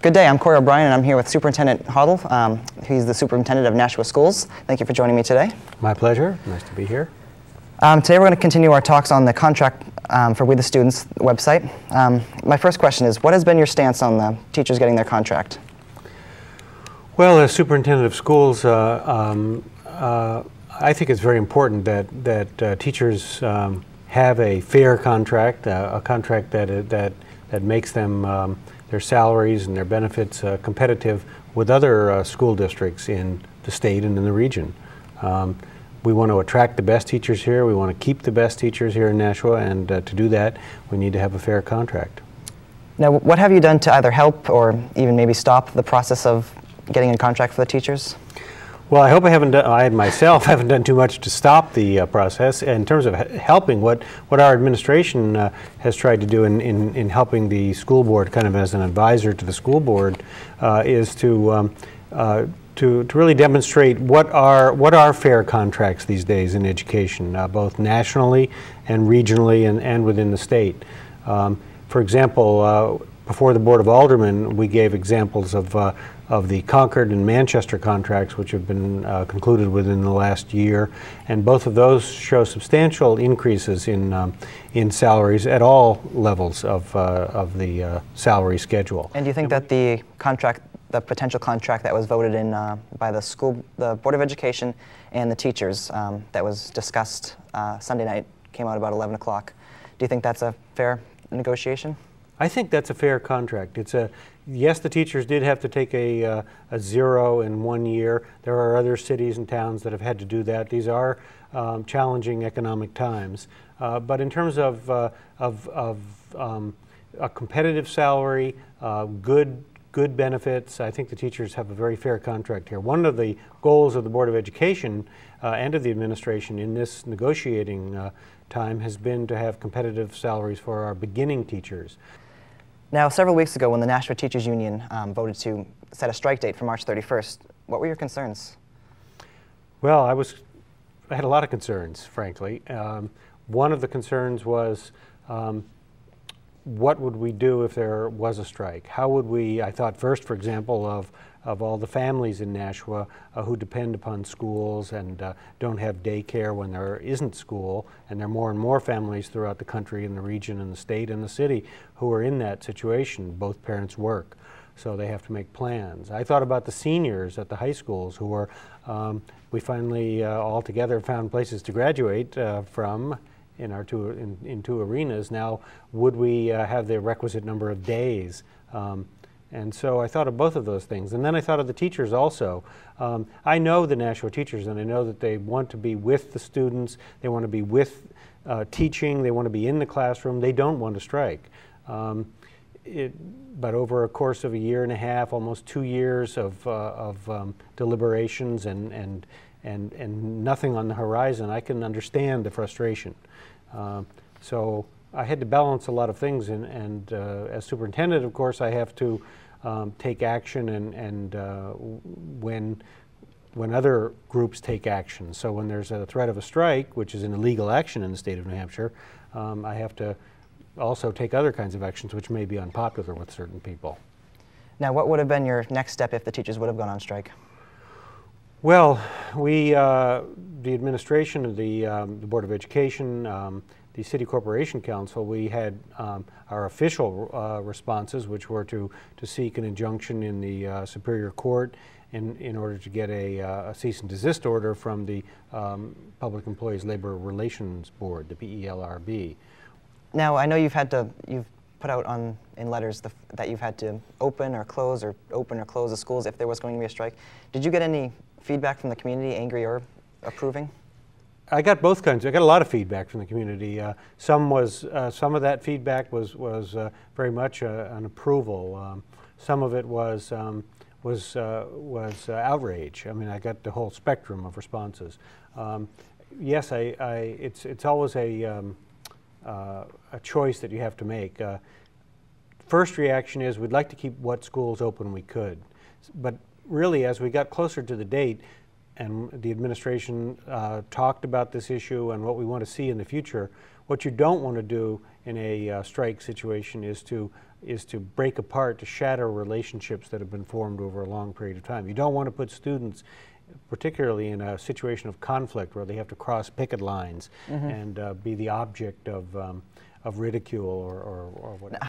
Good day, I'm Corey O'Brien and I'm here with Superintendent Hottel. He's the Superintendent of Nashua Schools. Thank you for joining me today. My pleasure. Nice to be here. Today we're going to continue our talks on the contract for We the Students website. My first question is, what has been your stance on the teachers getting their contract? Well, as Superintendent of Schools, I think it's very important that teachers have a fair contract, a contract that makes them their salaries and their benefits competitive with other school districts in the state and in the region. We want to attract the best teachers here. We want to keep the best teachers here in Nashua, and to do that, we need to have a fair contract. Now, what have you done to either help or even maybe stop the process of getting a contract for the teachers? Well, I hope I myself haven't done too much to stop the process. In terms of helping, what our administration has tried to do in helping the school board, kind of as an advisor to the school board, is to really demonstrate what are fair contracts these days in education, both nationally and regionally and within the state. For example, before the Board of Aldermen, we gave examples of the Concord and Manchester contracts, which have been concluded within the last year, and both of those show substantial increases in salaries at all levels of the salary schedule. And do you think that the potential contract that was voted in by the Board of Education and the teachers that was discussed Sunday night, came out about 11 o'clock, do you think that's a fair negotiation? I think that's a fair contract. Yes, the teachers did have to take a 0 in 1 year. There are other cities and towns that have had to do that. These are challenging economic times. But in terms of a competitive salary, good benefits, I think the teachers have a very fair contract here. One of the goals of the Board of Education and of the administration in this negotiating time has been to have competitive salaries for our beginning teachers. Now, several weeks ago when the Nashua Teachers Union voted to set a strike date for March 31st, what were your concerns? Well, I had a lot of concerns, frankly. One of the concerns was what would we do if there was a strike? How would I thought first, for example, of all the families in Nashua who depend upon schools and don't have daycare when there isn't school, and there are more and more families throughout the country and the region and the state and the city who are in that situation. Both parents work, so they have to make plans. I thought about the seniors at the high schools who are, we finally all together found places to graduate from in two arenas. Now, would we have the requisite number of days? And so I thought of both of those things. And then I thought of the teachers also. I know the Nashua teachers, and I know that they want to be with the students. They want to be with teaching. They want to be in the classroom. They don't want to strike. But over a course of a year and a half, almost 2 years of deliberations and nothing on the horizon, I can understand the frustration. So I had to balance a lot of things, and as superintendent, of course, I have to take action and when other groups take action. So when there's a threat of a strike, which is an illegal action in the state of New Hampshire, I have to also take other kinds of actions which may be unpopular with certain people. Now, what would have been your next step if the teachers would have gone on strike? Well, the administration of the Board of Education, the City Corporation Council, we had our official responses, which were to seek an injunction in the Superior Court in order to get a cease and desist order from the Public Employees Labor Relations Board, the PELRB. Now, I know you've put out in letters that you've had to open or close the schools if there was going to be a strike. Did you get any feedback from the community, angry or approving? I got both kinds. I got a lot of feedback from the community. Some of that feedback was very much an approval. Some of it was outrage. I mean, I got the whole spectrum of responses. Yes, it's always a choice that you have to make. First reaction is we'd like to keep what schools open we could, but really, as we got closer to the date, and the administration talked about this issue and what we want to see in the future. What you don't want to do in a strike situation is to break apart, to shatter relationships that have been formed over a long period of time. You don't want to put students, particularly in a situation of conflict where they have to cross picket lines and be the object of ridicule or whatever.